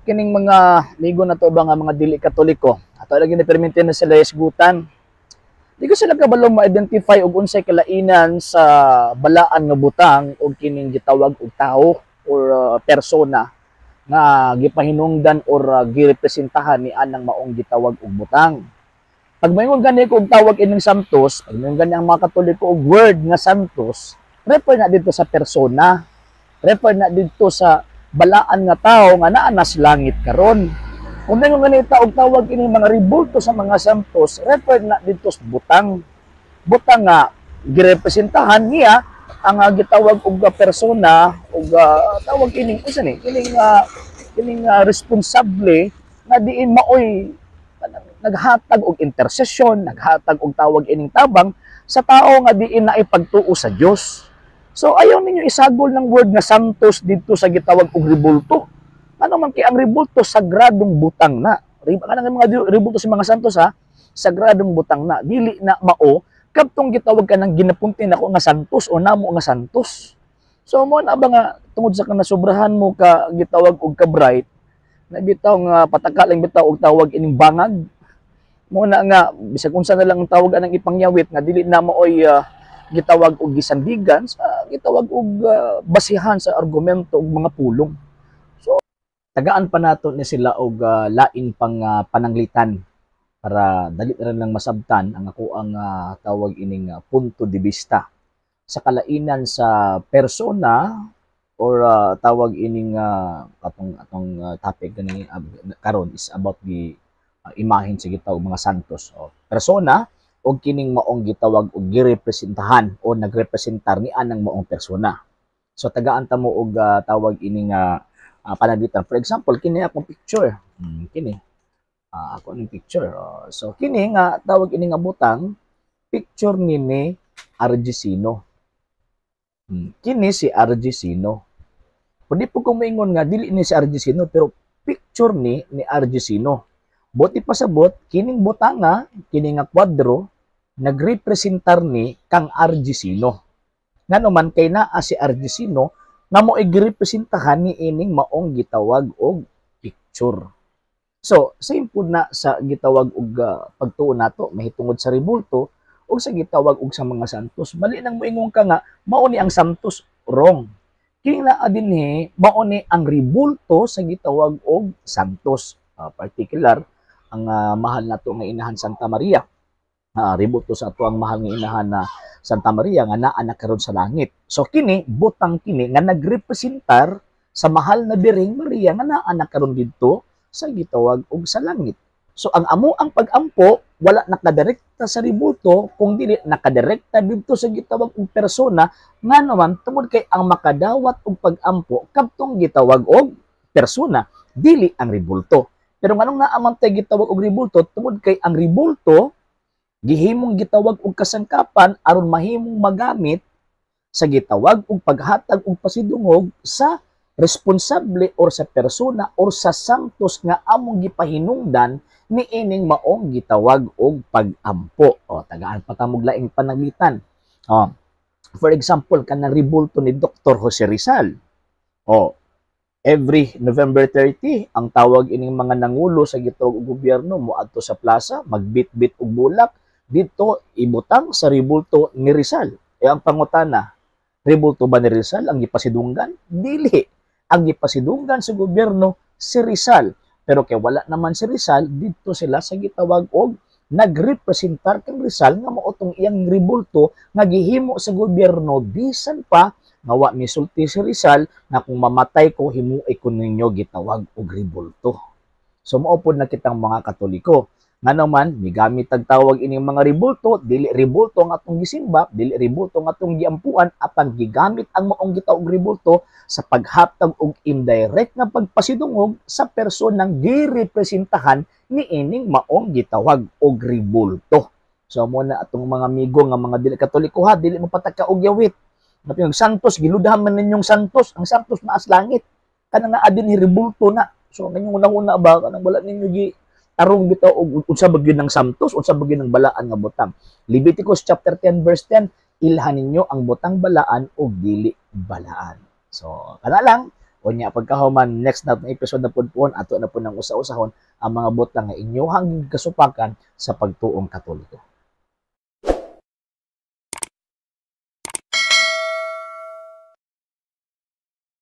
kining mga ligo na to ba nga mga dili katoliko ato lagi ni permite na sila isgutan. Di ko sila kabalo ma-identify og unsay kalainan sa balaan nga butang og kining gitawag og tao or persona nga gipahinungdan or girepresentahan ni anang maong gitawag og butang. Pag mayon gani ko og tawag ining santos, pag mayon gani ang mga katoliko og word nga santos, refer na dito sa persona, refer na dito sa balaan nga tao nga naa nas langit karon. Kung mayon gani og tawag ining mga ribulto sa mga santos, refer na dito sa butang. Butang nga girepresentahan niya ang gitawag og persona og tawag ining usa ni kining responsable nga diin maoy naghatag og intercession, naghatag og tawag ining tabang sa tao nga diin na ipagtuo sa Dios. So ayaw ninyo isagol ng word nga santos dito sa gitawag og ribulto. Ano man kay ang ribulto sagradong butang na. Kanang mga ribulto sa mga santos ha, sagradong butang na. Dili na mao kadtong gitawag ka ng ginapunti nako nga santos o namo nga santos. So mo na ba nga tungod sa kanasubrahan mo ka gitawag og ka bright, na bitaw nga pataka lang bitaw og tawag ining bangag. Mo na nga bisag unsa na lang ang tawag anang ipangyawit nga dili na maoy gitawag og gisandigan sa gitawag og basihan sa argumento og mga pulong. So tagaan pa nato ni sila og lain pang pananglitan para dali rin lang masabtan ang ako ang tawag ining punto de vista sa kalainan sa persona or tawag ining atong topic gani karon is about the imahen sa gitawag mga santos o persona o kining maong gitawag og girepresentahan o nagrepresentar ni anang maong persona. So tagaan ta mo og tawag ining pananglitan. For example, kini akong picture. Kini ako ning picture. So kini nga tawag ini nga butang picture ni RG Sino. Kini si RG Sino. Pwede po kong maingon nga dili ni si RG Sino pero picture ni RG Sino. Buti pasabot kining butanga kini nga kwadro nagrepresentar ni kang RG Sino. Ngano man kay naa si RG Sino nga mo igrepresentahan ni ining maong gitawag og picture. So, same po na sa gitawag og pagtuo nato mahitungod sa ribulto o sa gitawag og sa mga santos. Bali nang moingon ka nga mao ni ang santos wrong. Kini naa dinhi mao ni ang ribulto sa gitawag og santos. Particular ang mahal nato nga inahan Santa Maria. Ribulto sa ato ang mahal nga inahan na Santa Maria nga naa na karon sa langit. So kini butang kini nga nagrepresentar sa mahal na Birheng Maria nga naa na karon didto sa gitawag og sa langit. So ang amo ang pag-ampo wala nakadirekta sa ribulto kung dili nakadirekta didto sa gitawag og persona nga naman tungod kay ang makadawat og pag-ampo kadtong gitawag og persona dili ang ribulto. Pero nganong naaman tay gitawag og ribulto tungod kay ang ribulto gihimong gitawag og kasangkapan aron mahimong magamit sa gitawag og paghatag og pasidungog sa responsable or sa persona or sa santos nga among gipahinungdan ni ining maong gitawag og pag-ampo. O tagaan pa ta mog laing panaglitan. For example kanang ribulto ni Dr. Jose Rizal. Every November 30 ang tawag ining mga nangulo sa gitawag og gobyerno moadto sa plaza magbit-bit og bulak dito ibutang sa ribulto ni Rizal. Ang pangutana, ribulto ba ni Rizal ang gipasidunggan? Dili. Ang gipasidunggan sa gobyerno si Rizal. Pero kay wala naman si Rizal, dito sila sa gitawag og nagrepresentar kang Rizal nga maotong iyang ribulto nga gihimo sa gobyerno bisan pa nga wa misulti si Rizal na kung mamatay ko himuay ko ninyo gitawag og ribulto. So mao pod na kitang mga Katoliko. Nga naman, migamit ang tawag ining mga ribulto, dili ribulto ang atong gisimba, dili ribulto ang atong giampuan, apan gigamit ang maong gitawag ribulto sa paghatag og indirect nga pagpasidungog sa personang girepresentahan ni ining maong gitawag og ribulto. So mo na atong mga amigo nga mga dili Katoliko ha, dili mo pataka og yawit. Yung santos, giludahan man ninyong santos, ang santos maas langit. Kanang naa din ribulto na. So kanyang una-una ba kanang wala ninyo gi tarong bitaw og unsa bagyo ng santos, unsa bagyo ng balaan nga butang. Leviticus chapter 10 verse 10, ilhan ninyo ang butang balaan o dili balaan. So kana lang Unya pagkahuman next na episode na pud puon ato na po nang usa-usahon ang mga butang nga inyohang kasupakan sa pagtuong Katoliko.